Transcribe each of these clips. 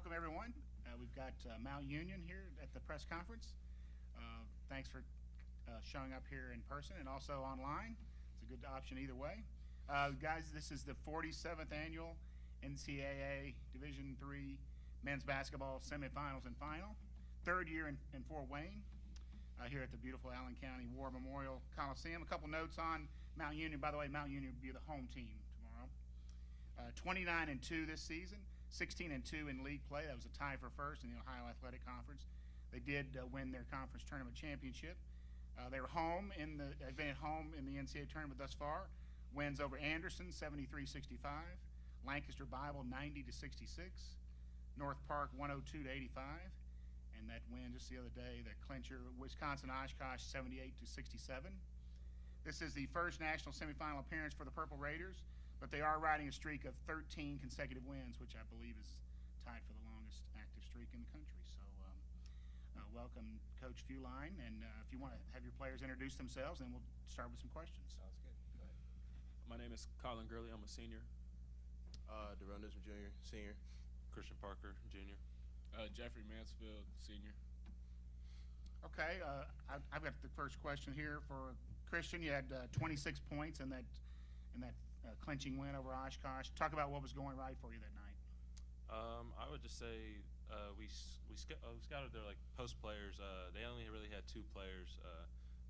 welcome everyone. We've got Mount Union here at the press conference. Thanks for showing up here in person and also online. It's a good option either way. Guys, this is the 47th annual NCAA Division III men's basketball semifinals and final. Third year in Fort Wayne here at the beautiful Allen County War Memorial Coliseum. A couple notes on Mount Union. By the way, Mount Union will be the home team tomorrow. 29-2 this season, 16-2 in league play. That was a tie for first in the Ohio Athletic Conference. They did win their conference tournament championship. They were they've been at home in the NCAA tournament thus far. Wins over Anderson, 73-65. Lancaster Bible, 90-66. North Park, 102-85. And that win just the other day, the clincher, Wisconsin Oshkosh, 78-67. This is the first national semifinal appearance for the Purple Raiders, but they are riding a streak of 13 consecutive wins, which I believe is tied for the longest active streak in the country. So welcome, Coach Feuline, and if you want to have your players introduce themselves, then we'll start with some questions. Sounds good. Go ahead. My name is Colin Gurley. I'm a senior. Deron Nisman Jr., senior. Christian Parker, junior. Jeffrey Mansfield, senior. Okay, I've got the first question here for Christian. You had 26 points in that clinching win over Oshkosh. Talk about what was going right for you that night. I would just say we scouted their post players. They only really had two players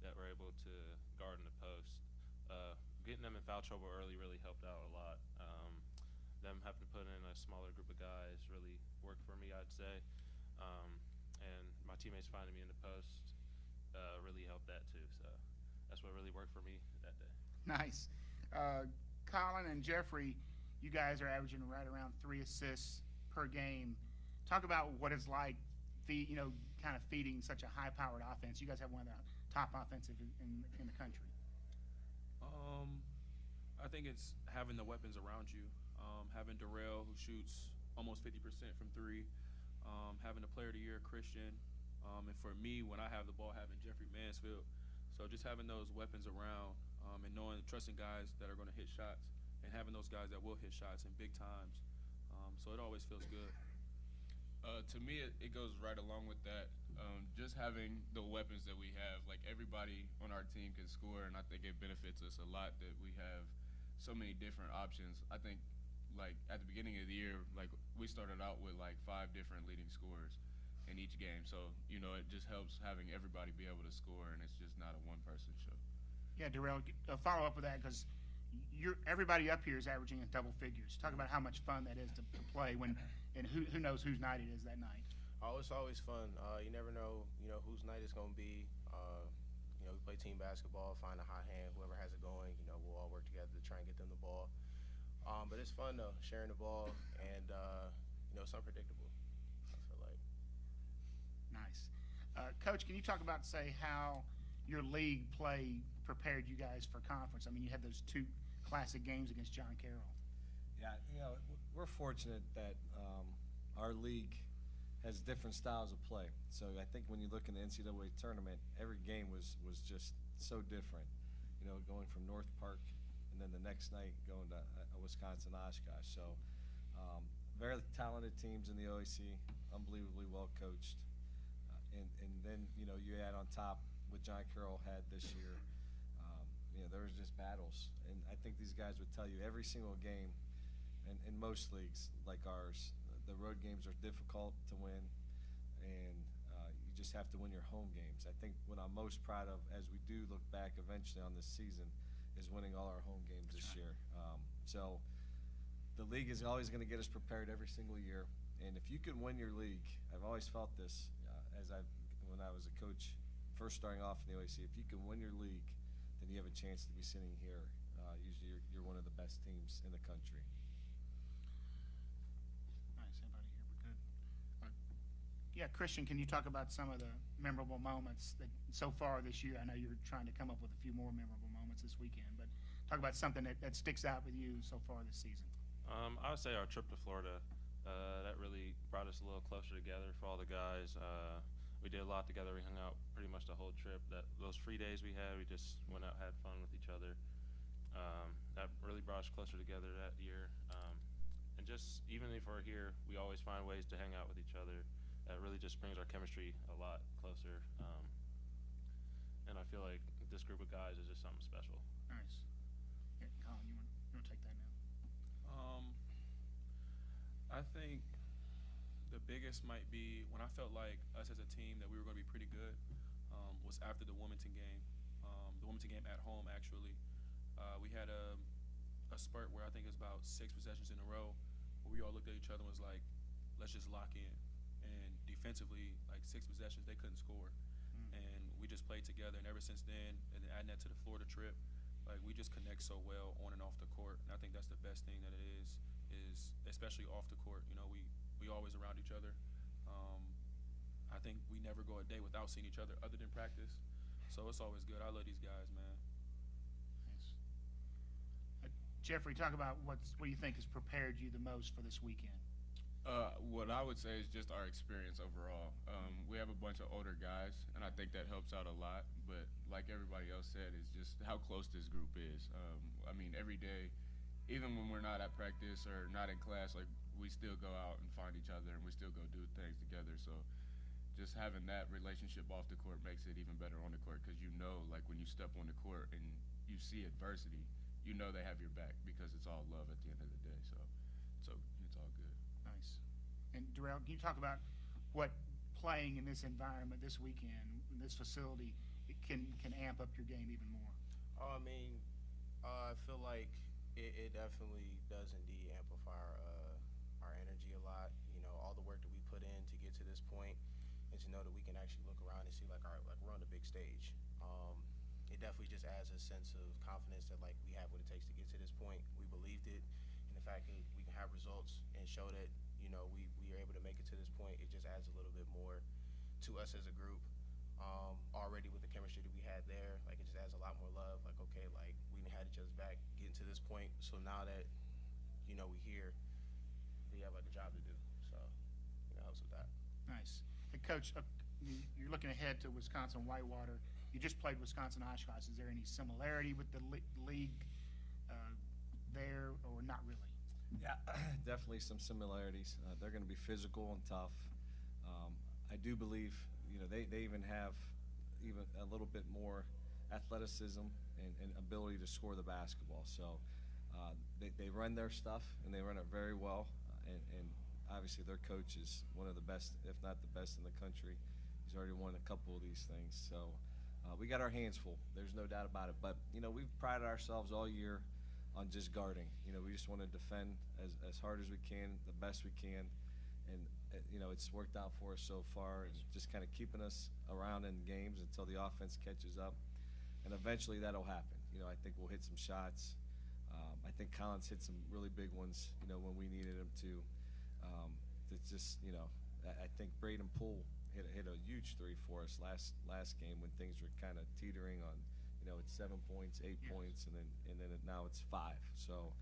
that were able to guard in the post. Getting them in foul trouble early really helped out a lot. Them having to put in a smaller group of guys really worked for me, I'd say. And my teammates finding me in the post really helped that too. So that's what really worked for me that day. Nice. Colin and Jeffrey, you guys are averaging right around 3 assists per game. Talk about what it's like, kind of feeding such a high-powered offense. You guys have one of the top offensive in the country. I think it's having the weapons around you. Having Darrell, who shoots almost 50% from three. Having the Player of the Year, Christian. And for me, when I have the ball, having Jeffrey Mansfield. So just having those weapons around and trusting guys that are going to hit shots and having those guys that will hit shots in big times. So it always feels good. To me, it goes right along with that. Just having the weapons that we have, like everybody on our team can score, and I think it benefits us a lot that we have so many different options. I think, at the beginning of the year, we started out with 5 different leading scorers in each game. So, it just helps having everybody be able to score, and it's just not a one-person show. Yeah, Darrell, follow up with that because everybody up here is averaging in double figures. Talk about how much fun that is to play and who knows whose night it is that night. Oh, it's always fun. You never know, whose night it's going to be. We play team basketball, find a hot hand, whoever has it going, we'll all work together to try and get them the ball. But it's fun, though, sharing the ball, and, it's unpredictable, I feel like. Nice. Coach, can you talk about, say, how your league play prepared you guys for conference? I mean, you had those 2 classic games against John Carroll. Yeah, we're fortunate that our league has different styles of play. So I think when you look in the NCAA tournament, every game was just so different. Going from North Park and then the next night going to Wisconsin Oshkosh. So very talented teams in the OAC, unbelievably well coached. And then, you add on top what John Carroll had this year. There was just battles. And I think these guys would tell you every single game, and in most leagues like ours, the road games are difficult to win, and you just have to win your home games. I think what I'm most proud of, as we do look back eventually on this season, is winning all our home games this year. So the league is always going to get us prepared every single year. And if you can win your league, I've always felt this when I was a coach, first starting off in the OAC, if you can win your league, then you have a chance to be sitting here. Usually you're one of the best teams in the country. Nice. Everybody here, we're good. Yeah, Christian, can you talk about some of the memorable moments that so far this year? I know you're trying to come up with a few more memorable moments this weekend, but talk about something that sticks out with you so far this season. I would say our trip to Florida, that really brought us a little closer together for all the guys. We did a lot together. We hung out pretty much the whole trip. Those free days we had, we just went out, had fun with each other. That really brought us closer together that year. And and just even if we're here, we always find ways to hang out with each other. That really just brings our chemistry a lot closer. And I feel like this group of guys is just something special. Nice. Here, Colin, you want to take that now? I think the biggest might be when I felt like us as a team that we were going to be pretty good was after the Wilmington game. The Wilmington game at home, actually. We had a spurt where I think it was about 6 possessions in a row where we all looked at each other and was like, let's just lock in. And defensively, like 6 possessions, they couldn't score. And we just played together. And ever since then, and then adding that to the Florida trip, like we just connect so well on and off the court. And I think that's the best thing that it is especially off the court. You know, we always around each other. I think we never go a day without seeing each other other than practice. So it's always good. I love these guys, man. Nice. Jeffrey, talk about what you think has prepared you the most for this weekend. What I would say is just our experience overall. We have a bunch of older guys, and I think that helps out a lot. But like everybody else said, it's just how close this group is. I mean, every day, even when we're not at practice or not in class, like we still go out and find each other, and we still go do things together. So just having that relationship off the court makes it even better on the court, because you know, like when you step on the court and you see adversity, you know they have your back because it's all love at the end of the day. So it's all good. Nice. And Darrell, can you talk about what playing in this environment this weekend, in this facility, it can amp up your game even more? I mean, I feel like it definitely does indeed amplify our energy a lot. You know, all the work that we put in to get to this point, and to know that we can actually look around and see like, all right, like we're on the big stage. It definitely just adds a sense of confidence that like we have what it takes to get to this point. We believed it, and the fact that we can have results and show that, you know, we are able to make it to this point, it just adds a little bit more to us as a group. Already with the chemistry that we had there, like it just adds a lot more love. Like, okay, like we didn't have each other's back getting to this point, so now that, you know, we're here, we have like a job to do. So, you know, helps with that. Nice. Hey, Coach, you're looking ahead to Wisconsin Whitewater. You just played Wisconsin Oshkosh. Is there any similarity with the league there, or not really? Yeah, definitely some similarities. They're going to be physical and tough. I do believe, you know, they even have even a little bit more athleticism and ability to score the basketball. So they run their stuff, and they run it very well. And obviously their coach is one of the best, if not the best in the country. He's already won a couple of these things. So we got our hands full. There's no doubt about it. But, you know, we've prided ourselves all year on just guarding. You know, we just want to defend as hard as we can, the best we can. And, you know, it's worked out for us so far. It's just kind of keeping us around in games until the offense catches up. And eventually that'll happen. You know, I think we'll hit some shots. I think Collins hit some really big ones, you know, when we needed him to. It's just, you know, I think Braden Poole hit a huge three for us last game when things were kind of teetering on, you know, it's 7 points, 8 points, and then now it's 5. So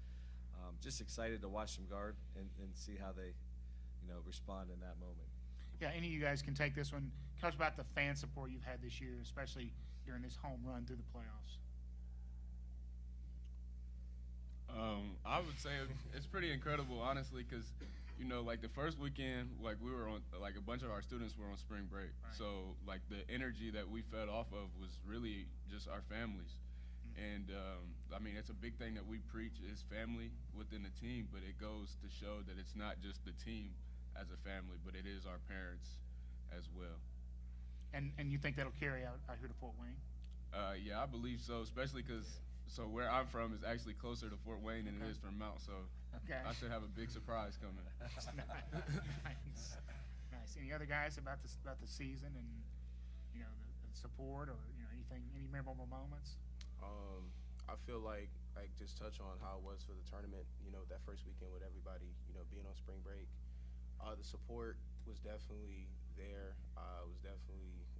just excited to watch them guard and see how they, you know, respond in that moment. Yeah, any of you guys can take this one. Tell us about the fan support you've had this year, especially during this home run through the playoffs. I would say it's pretty incredible, honestly, because, you know, like the first weekend, like we were on, like a bunch of our students were on spring break. Right. So like the energy that we fed off of was really just our families. And I mean, it's a big thing that we preach is family within the team, but it goes to show that it's not just the team as a family, but it is our parents as well. And you think that'll carry out here to Fort Wayne? Yeah, I believe so, especially because where I'm from is actually closer to Fort Wayne than it is from Mount, so Okay. I should have a big surprise coming. Nice. Nice. Any other guys about the season and, you know, the support, or, you know, any memorable moments? I feel like just touch on how it was for the tournament, you know, that first weekend with everybody, you know, being on spring break. The support was definitely there.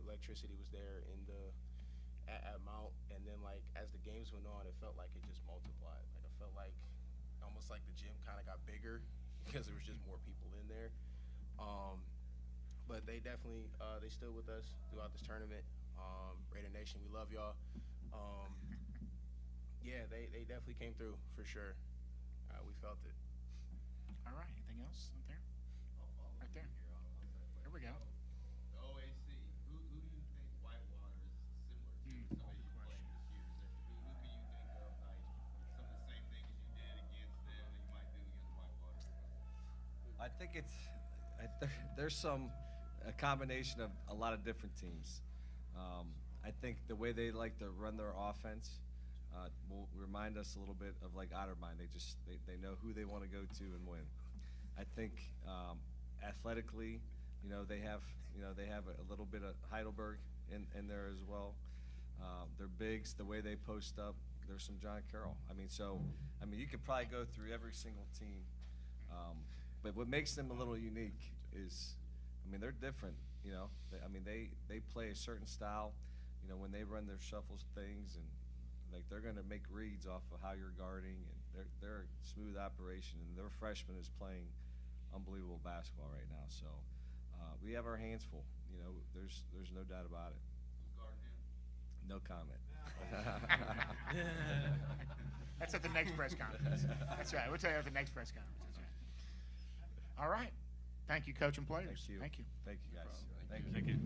Electricity was there at Mount, and then like as the games went on, it felt like it just multiplied. Like I felt like almost like the gym kind of got bigger because there was just more people in there. But they definitely they stood with us throughout this tournament. Raider Nation, we love y'all. Yeah, they definitely came through for sure. We felt it. All right, anything else up there? Right there. There we go. The OAC, who do you think Whitewater is similar to? Somebody you played this year. Who can you think of, like, some of the same things you did against them that you might do against Whitewater? I think there's a combination of a lot of different teams. I think the way they like to run their offense will remind us a little bit of like Otterbein. They know who they want to go to and win. I think athletically, they have a little bit of Heidelberg in there as well. Their bigs, the way they post up, there's some John Carroll. You could probably go through every single team. But what makes them a little unique is, they're different. They play a certain style. When they run their shuffles things, and like they're going to make reads off of how you're guarding, and they're a smooth operation. And their freshman is playing unbelievable basketball right now. So we have our hands full. There's no doubt about it. Who's guarding him? No comment. That's at the next press conference. That's right. We'll tell you at the next press conference. That's right. All right. Thank you, coach and players. Thank you. Thank you. Thank you, guys. Thank you.